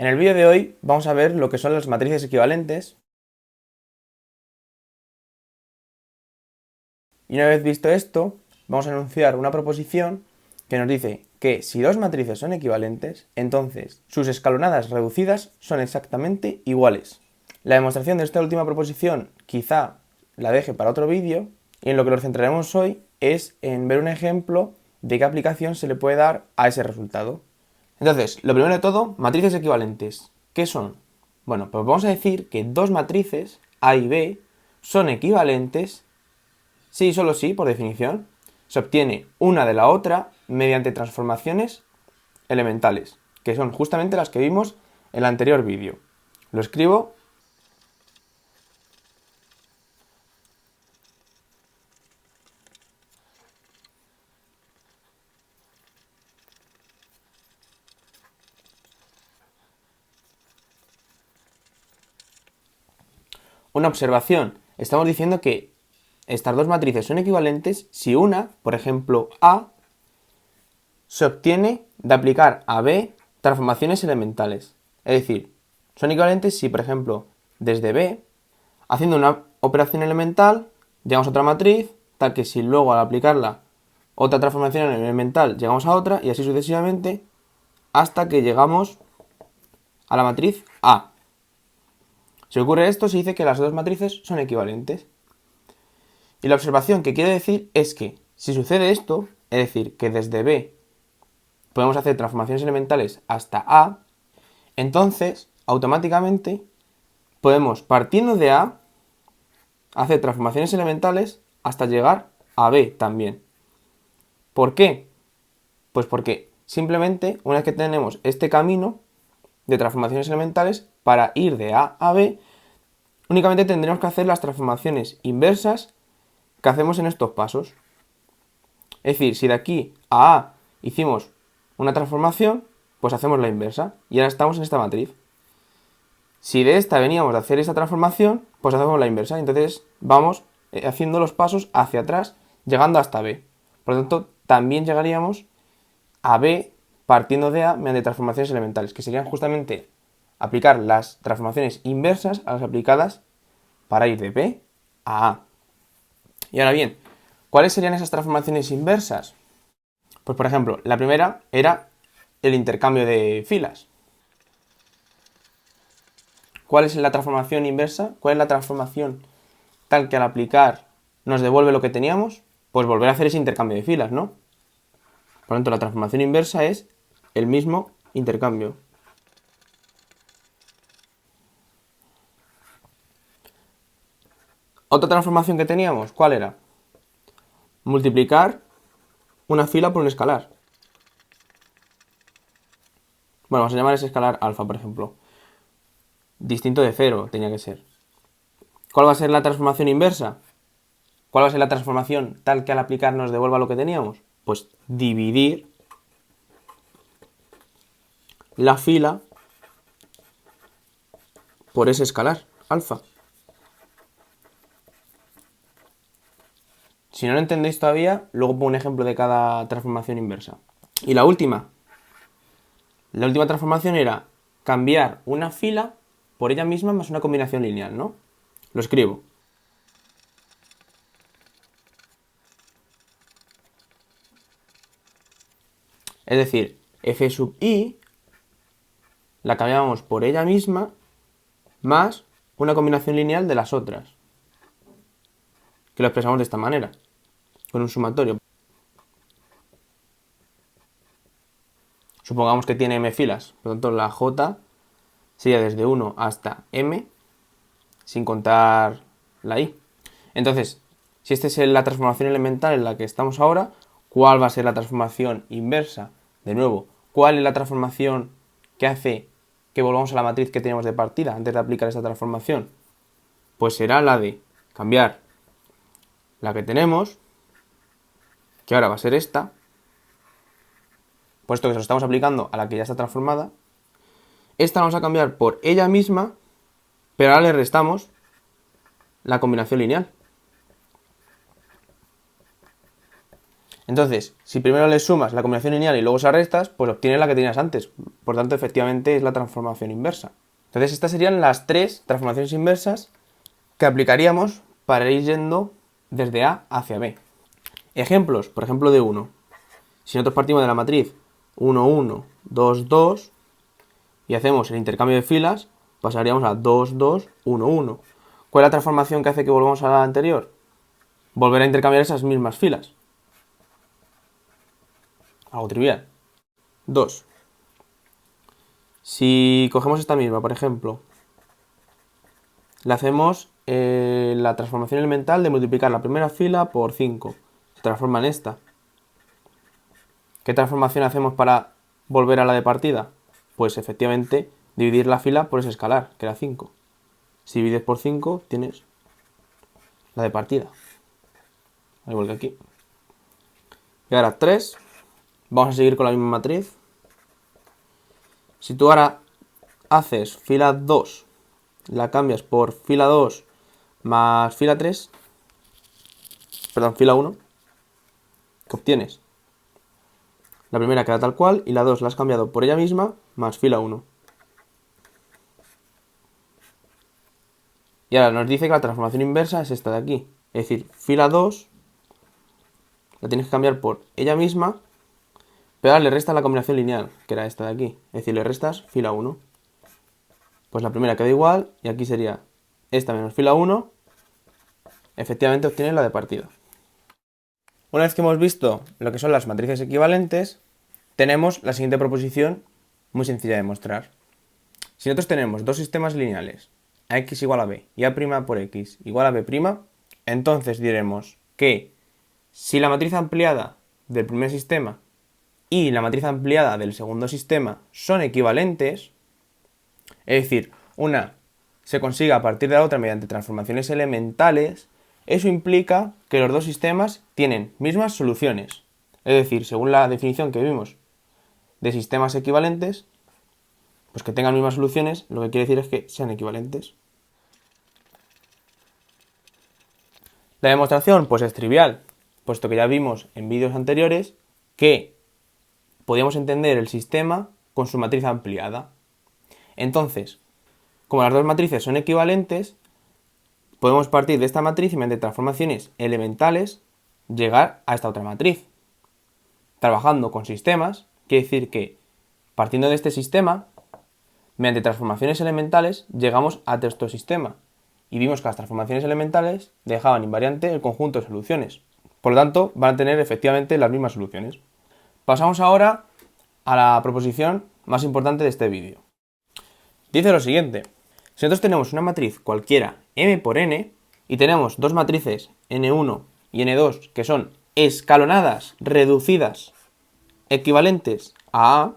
En el vídeo de hoy vamos a ver lo que son las matrices equivalentes. Y una vez visto esto, vamos a enunciar una proposición que nos dice que si dos matrices son equivalentes, entonces sus escalonadas reducidas son exactamente iguales. La demostración de esta última proposición quizá la deje para otro vídeo, y en lo que nos centraremos hoy es en ver un ejemplo de qué aplicación se le puede dar a ese resultado. Entonces, lo primero de todo, matrices equivalentes. ¿Qué son? Bueno, pues vamos a decir que dos matrices, A y B, son equivalentes si y solo si, por definición, se obtiene una de la otra mediante transformaciones elementales, que son justamente las que vimos en el anterior vídeo. Lo escribo. Una observación. Estamos diciendo que estas dos matrices son equivalentes si una, por ejemplo, A, se obtiene de aplicar a B transformaciones elementales. Es decir, son equivalentes si, por ejemplo, desde B, haciendo una operación elemental, llegamos a otra matriz, tal que si luego al aplicarla otra transformación elemental llegamos a otra, y así sucesivamente, hasta que llegamos a la matriz A. Si ocurre esto, se dice que las dos matrices son equivalentes. Y la observación que quiere decir es que si sucede esto, es decir, que desde B podemos hacer transformaciones elementales hasta A, entonces automáticamente podemos, partiendo de A, hacer transformaciones elementales hasta llegar a B también. ¿Por qué? Pues porque simplemente una vez que tenemos este camino de transformaciones elementales, para ir de A a B, únicamente tendremos que hacer las transformaciones inversas que hacemos en estos pasos. Es decir, si de aquí a A hicimos una transformación, pues hacemos la inversa y ahora estamos en esta matriz. Si de esta veníamos de hacer esta transformación, pues hacemos la inversa. Entonces vamos haciendo los pasos hacia atrás, llegando hasta B. Por lo tanto, también llegaríamos a B partiendo de A mediante transformaciones elementales, que serían justamente aplicar las transformaciones inversas a las aplicadas para ir de B a A. Y ahora bien, ¿cuáles serían esas transformaciones inversas? Pues por ejemplo, la primera era el intercambio de filas. ¿Cuál es la transformación inversa? ¿Cuál es la transformación tal que al aplicar nos devuelve lo que teníamos? Pues volver a hacer ese intercambio de filas, ¿no? Por lo tanto, la transformación inversa es el mismo intercambio. Otra transformación que teníamos, ¿cuál era? Multiplicar una fila por un escalar. Bueno, vamos a llamar ese escalar alfa, por ejemplo. Distinto de 0 tenía que ser. ¿Cuál va a ser la transformación inversa? ¿Cuál va a ser la transformación tal que al aplicar nos devuelva lo que teníamos? Pues dividir la fila por ese escalar, alfa. Si no lo entendéis todavía, luego pongo un ejemplo de cada transformación inversa. Y la última transformación era cambiar una fila por ella misma más una combinación lineal, ¿no? Lo escribo. Es decir, f sub i la cambiamos por ella misma más una combinación lineal de las otras, que lo expresamos de esta manera, con un sumatorio. Supongamos que tiene m filas, por lo tanto la j sería desde 1 hasta m, sin contar la i. Entonces, si esta es la transformación elemental en la que estamos ahora, ¿cuál va a ser la transformación inversa? De nuevo, ¿cuál es la transformación que hace que volvamos a la matriz que teníamos de partida antes de aplicar esta transformación? Pues será la de cambiar la que tenemos, que ahora va a ser esta, puesto que se lo estamos aplicando a la que ya está transformada. Esta la vamos a cambiar por ella misma, pero ahora le restamos la combinación lineal. Entonces, si primero le sumas la combinación lineal y luego se restas, pues obtienes la que tenías antes. Por tanto, efectivamente es la transformación inversa. Entonces, estas serían las 3 transformaciones inversas que aplicaríamos para ir yendo desde A hacia B. Ejemplos, por ejemplo, de 1. Si nosotros partimos de la matriz 1, 1, 2, 2 y hacemos el intercambio de filas, pasaríamos a 2, 2, 1, 1. ¿Cuál es la transformación que hace que volvamos a la anterior? Volver a intercambiar esas mismas filas. Algo trivial. 2. Si cogemos esta misma, por ejemplo, le hacemos la transformación elemental de multiplicar la primera fila por 5. Se transforma en esta. ¿Qué transformación hacemos para volver a la de partida? Pues efectivamente dividir la fila por ese escalar, que era 5. Si divides por 5, tienes la de partida. Al igual que aquí. Y ahora 3. Vamos a seguir con la misma matriz. Si tú ahora haces fila 2, la cambias por fila 2 más fila 3, perdón, fila 1, ¿qué obtienes? La primera queda tal cual y la 2 la has cambiado por ella misma más fila 1. Y ahora nos dice que la transformación inversa es esta de aquí. Es decir, fila 2 la tienes que cambiar por ella misma, pero ahora le restas la combinación lineal, que era esta de aquí. Es decir, le restas fila 1. Pues la primera queda igual y aquí sería esta menos fila 1. Efectivamente obtienes la de partida. Una vez que hemos visto lo que son las matrices equivalentes, tenemos la siguiente proposición muy sencilla de demostrar. Si nosotros tenemos dos sistemas lineales, ax igual a b y a' por x igual a b', entonces diremos que si la matriz ampliada del primer sistema y la matriz ampliada del segundo sistema son equivalentes, es decir, una se consigue a partir de la otra mediante transformaciones elementales, eso implica que los dos sistemas tienen mismas soluciones. Es decir, según la definición que vimos de sistemas equivalentes, pues que tengan mismas soluciones, lo que quiere decir es que sean equivalentes. La demostración, pues es trivial, puesto que ya vimos en vídeos anteriores que podíamos entender el sistema con su matriz ampliada. Entonces, como las dos matrices son equivalentes, podemos partir de esta matriz y mediante transformaciones elementales llegar a esta otra matriz. Trabajando con sistemas, quiere decir que partiendo de este sistema, mediante transformaciones elementales llegamos a este sistema. Y vimos que las transformaciones elementales dejaban invariante el conjunto de soluciones. Por lo tanto, van a tener efectivamente las mismas soluciones. Pasamos ahora a la proposición más importante de este vídeo. Dice lo siguiente. Si nosotros tenemos una matriz cualquiera m por n y tenemos dos matrices n1 y n2 que son escalonadas, reducidas, equivalentes a A,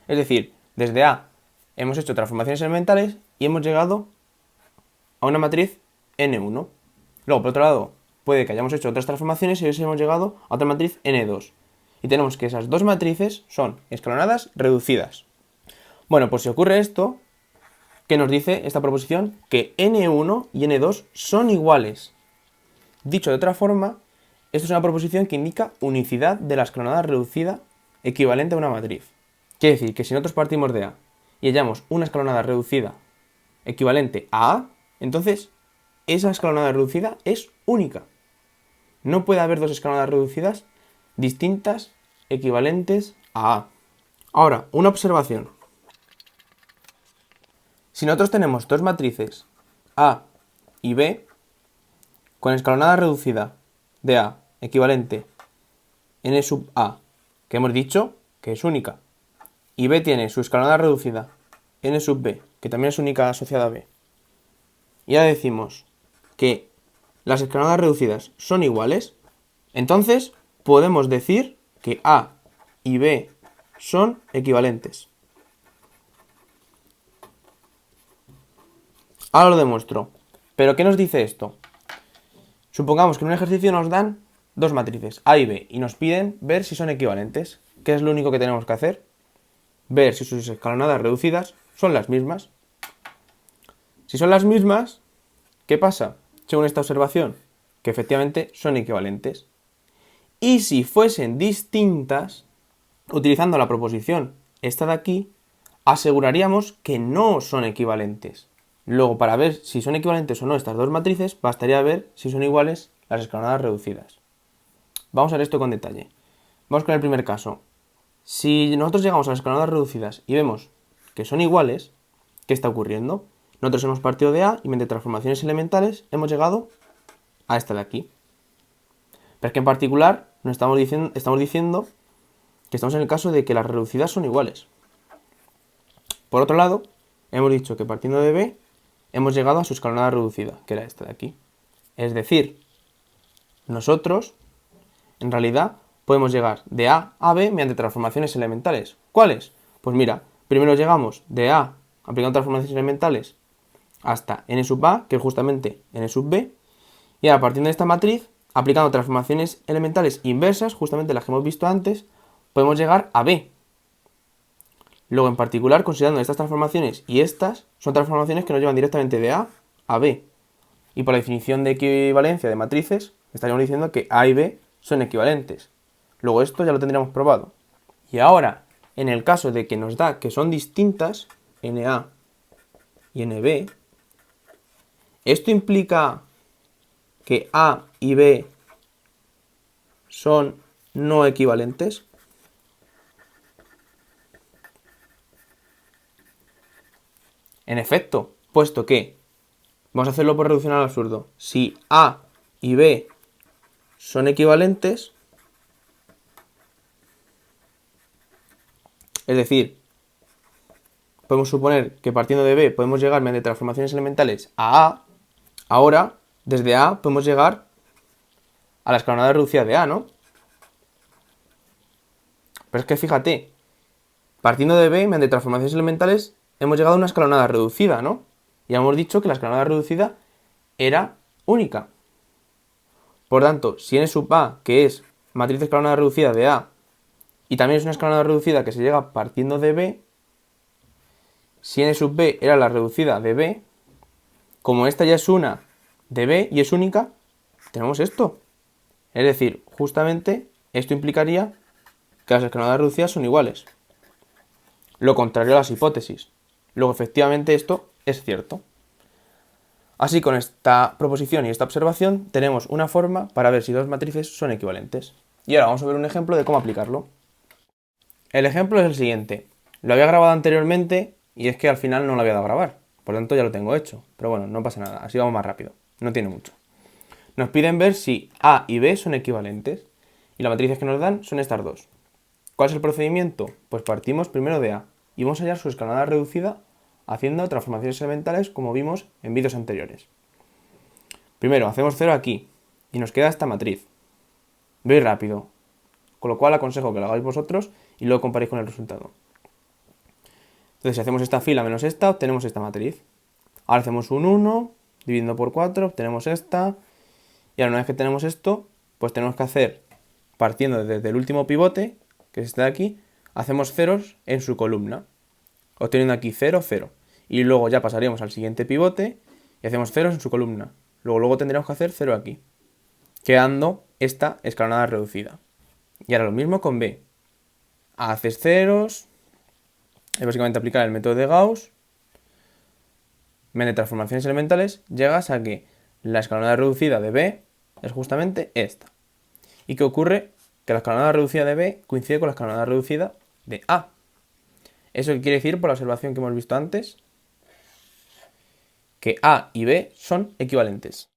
es decir, desde A hemos hecho transformaciones elementales y hemos llegado a una matriz n1. Luego, por otro lado, puede que hayamos hecho otras transformaciones y hoy hemos llegado a otra matriz n2. Y tenemos que esas dos matrices son escalonadas, reducidas. Bueno, pues si ocurre esto, ¿qué nos dice esta proposición? Que n1 y n2 son iguales. Dicho de otra forma, esto es una proposición que indica unicidad de la escalonada reducida equivalente a una matriz. Quiere decir que si nosotros partimos de A y hallamos una escalonada reducida equivalente a A, entonces esa escalonada reducida es única. No puede haber dos escalonadas reducidas distintas equivalentes a A. Ahora, una observación. Si nosotros tenemos dos matrices A y B con escalonada reducida de A equivalente n sub A, que hemos dicho que es única, y B tiene su escalonada reducida n sub B, que también es única asociada a B, y ya decimos que las escalonadas reducidas son iguales, entonces podemos decir que A y B son equivalentes. Ahora lo demuestro. ¿Pero qué nos dice esto? Supongamos que en un ejercicio nos dan dos matrices, A y B, y nos piden ver si son equivalentes. ¿Qué es lo único que tenemos que hacer? Ver si sus escalonadas reducidas son las mismas. Si son las mismas, ¿qué pasa? Según esta observación, que efectivamente son equivalentes. Y si fuesen distintas, utilizando la proposición esta de aquí, aseguraríamos que no son equivalentes. Luego, para ver si son equivalentes o no estas dos matrices, bastaría ver si son iguales las escalonadas reducidas. Vamos a ver esto con detalle. Vamos con el primer caso. Si nosotros llegamos a las escalonadas reducidas y vemos que son iguales, ¿qué está ocurriendo? Nosotros hemos partido de A y mediante transformaciones elementales hemos llegado a esta de aquí. Pero es que en particular nos estamos diciendo que estamos en el caso de que las reducidas son iguales. Por otro lado, hemos dicho que partiendo de B hemos llegado a su escalonada reducida, que era esta de aquí. Es decir, nosotros, en realidad, podemos llegar de A a B mediante transformaciones elementales. ¿Cuáles? Pues mira, primero llegamos de A, aplicando transformaciones elementales, hasta n sub A, que es justamente n sub B, y ahora partiendo de esta matriz, aplicando transformaciones elementales inversas, justamente las que hemos visto antes, podemos llegar a B. Luego, en particular, considerando estas transformaciones y estas, son transformaciones que nos llevan directamente de A a B. Y por la definición de equivalencia de matrices, estaríamos diciendo que A y B son equivalentes. Luego esto ya lo tendríamos probado. Y ahora, en el caso de que nos da que son distintas, NA y NB, esto implica que A y B son no equivalentes. En efecto, puesto que, vamos a hacerlo por reducción al absurdo, si A y B son equivalentes, es decir, podemos suponer que partiendo de B podemos llegar mediante transformaciones elementales a A, ahora, desde A podemos llegar a la escalonada reducida de A, ¿no? Pero es que fíjate, partiendo de B, mediante transformaciones elementales, hemos llegado a una escalonada reducida, ¿no? Y hemos dicho que la escalonada reducida era única. Por tanto, si n sub A, que es matriz escalonada reducida de A, y también es una escalonada reducida que se llega partiendo de B, si n sub B era la reducida de B, como esta ya es una de B y es única, tenemos esto. Es decir, justamente esto implicaría que las escalonadas reducidas son iguales. Lo contrario a las hipótesis. Luego, efectivamente, esto es cierto. Así, con esta proposición y esta observación, tenemos una forma para ver si dos matrices son equivalentes. Y ahora vamos a ver un ejemplo de cómo aplicarlo. El ejemplo es el siguiente. Lo había grabado anteriormente y es que al final no lo había dado a grabar. Por lo tanto, ya lo tengo hecho. Pero bueno, no pasa nada. Así vamos más rápido. No tiene mucho. Nos piden ver si A y B son equivalentes. Y las matrices que nos dan son estas dos. ¿Cuál es el procedimiento? Pues partimos primero de A y vamos a hallar su escalonada reducida haciendo transformaciones elementales como vimos en vídeos anteriores. Primero hacemos 0 aquí y nos queda esta matriz. Voy rápido, con lo cual aconsejo que lo hagáis vosotros y luego comparéis con el resultado. Entonces si hacemos esta fila menos esta, obtenemos esta matriz. Ahora hacemos un 1, dividiendo por 4, obtenemos esta. Y ahora una vez que tenemos esto, pues tenemos que hacer, partiendo desde el último pivote, que es este de aquí, hacemos ceros en su columna, obteniendo aquí 0, 0. Y luego ya pasaríamos al siguiente pivote y hacemos ceros en su columna. Luego tendríamos que hacer 0 aquí, quedando esta escalonada reducida. Y ahora lo mismo con B. Haces ceros, es básicamente aplicar el método de Gauss. Mediante transformaciones elementales llegas a que la escalonada reducida de B es justamente esta. ¿Y qué ocurre? Que la escalonada reducida de B coincide con la escalonada reducida de A. ¿Eso qué quiere decir por la observación que hemos visto antes? Que A y B son equivalentes.